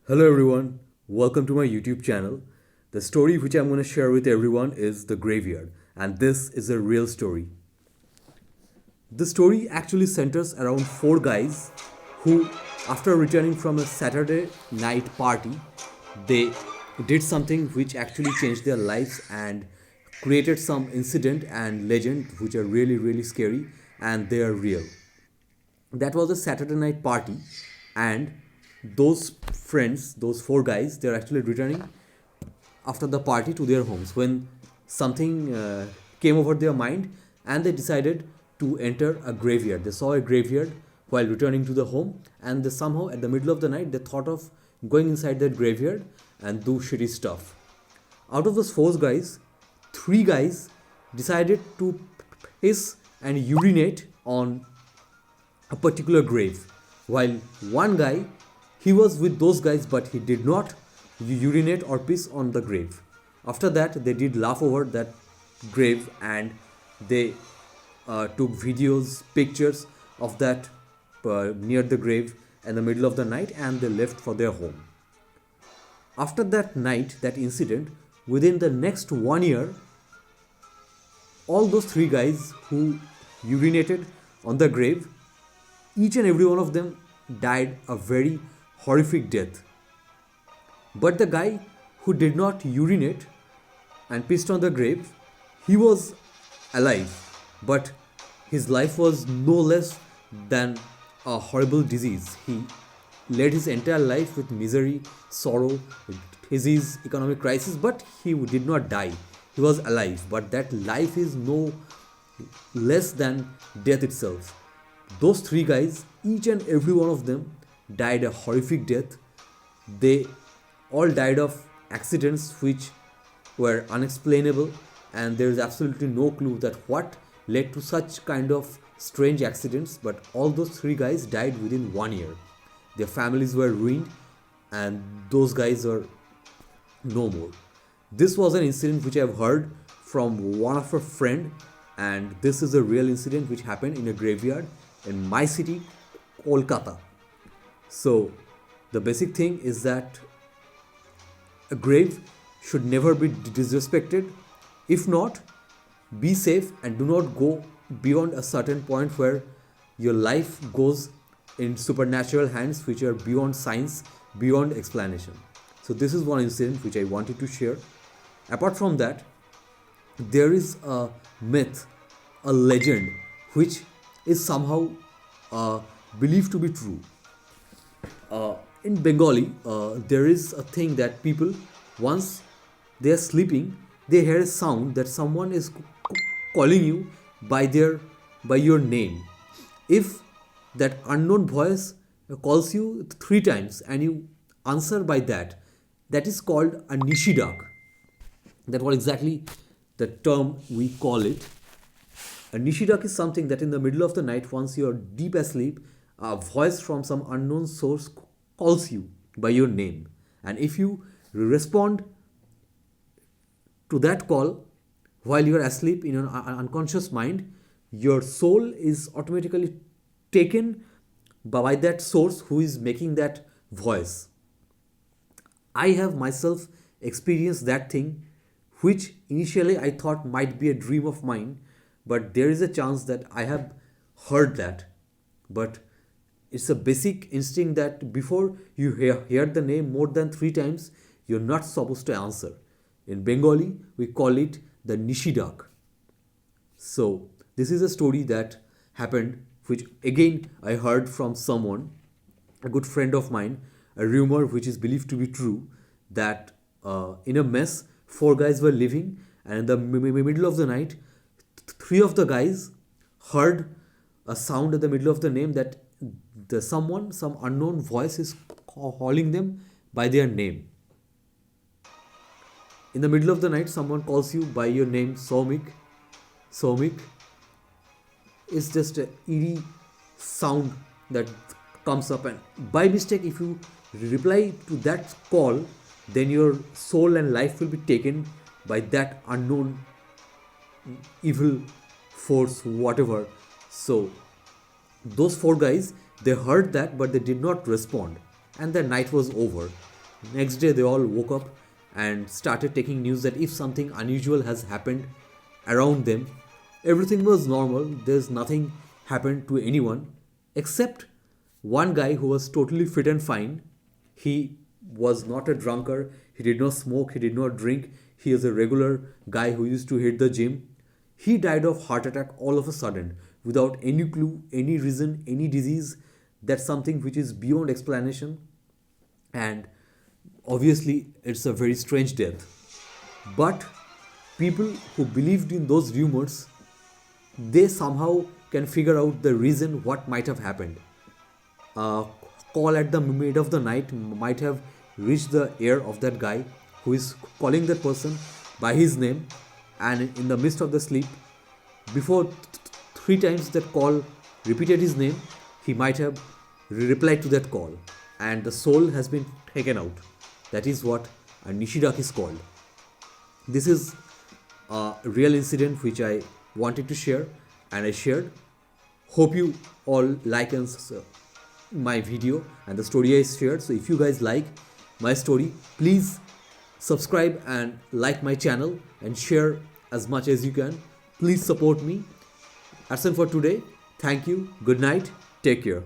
Hello everyone, welcome to my YouTube channel. The story which I'm going to share with everyone is The Graveyard, and this is a real story. The story actually centers around four guys who, after returning from a Saturday night party, they did something which actually changed their lives and created some incident and legend which are really scary and they are real. That was a Saturday night party, and those friends, those four guys, they're actually returning after the party to their homes when something came over their mind and they decided to enter a graveyard. They saw a graveyard while returning to the home, and they somehow at the middle of the night they thought of going inside that graveyard and do shitty stuff. Out of those four guys, three guys decided to piss and urinate on a particular grave, while one guy, he was with those guys but he did not urinate or piss on the grave. After that they did laugh over that grave, and they took videos, pictures of that near the grave in the middle of the night, and they left for their home. After that night, that incident, within the next 1 year, all those three guys who urinated on the grave, each and every one of them died a very horrific death. But the guy who did not urinate and pissed on the grave, he was alive, but his life was no less than a horrible disease. He led his entire life with misery, sorrow, disease, economic crisis, but he did not die. He was alive, but that life is no less than death itself. Those three guys, each and every one of them, died a horrific death. They all died of accidents which were unexplainable, and there is absolutely no clue that what led to such kind of strange accidents. But all those three guys died within 1 year. Their families were ruined, and those guys are no more. This was an incident which I've heard from one of a friend, and this is a real incident which happened in a graveyard in my city, Kolkata. So, the basic thing is that a grave should never be disrespected. If not, be safe and do not go beyond a certain point where your life goes in supernatural hands which are beyond science, beyond explanation. So, this is one incident which I wanted to share. Apart from that, there is a myth, a legend, which is somehow believed to be true. In Bengali, there is a thing that people, once they are sleeping, they hear a sound that someone is calling you by your name. If that unknown voice calls you three times and you answer by that, that is called a nishidak. That what exactly the term we call it. A nishidak is something that in the middle of the night, once you are deep asleep, a voice from some unknown source calls you by your name. And if you respond to that call while you are asleep in your unconscious mind, your soul is automatically taken by that source who is making that voice. I have myself experienced that thing, which initially I thought might be a dream of mine, but there is a chance that I have heard that. But it's a basic instinct that before you hear the name more than three times, you're not supposed to answer. In Bengali, we call it the nishidak. So, this is a story that happened, which again I heard from someone, a good friend of mine, a rumor which is believed to be true, that in a mess, four guys were living, and in the middle of the night, three of the guys heard a sound in the middle of the name that some unknown voice is calling them by their name. In the middle of the night, someone calls you by your name, Somik. Somik is just a eerie sound that comes up, and by mistake, if you reply to that call, then your soul and life will be taken by that unknown evil force, whatever. So, those four guys, they heard that, but they did not respond, and the night was over. Next day, they all woke up and started taking news that if something unusual has happened around them, everything was normal. There's nothing happened to anyone except one guy who was totally fit and fine. He was not a drunkard. He did not smoke. He did not drink. He is a regular guy who used to hit the gym. He died of heart attack all of a sudden without any clue, any reason, any disease. That's something which is beyond explanation, and obviously it's a very strange death. But people who believed in those rumors, they somehow can figure out the reason what might have happened. A call at the mid of the night might have reached the ear of that guy who is calling that person by his name, and in the midst of the sleep, before three times that call repeated his name, he might have replied to that call, and the soul has been taken out. That is what a Nishirak is called. This is a real incident which I wanted to share, and I shared. Hope you all like and my video and the story I shared. So if you guys like my story, please subscribe and like my channel and share as much as you can. Please support me. That's all for today. Thank you. Good night. Take care.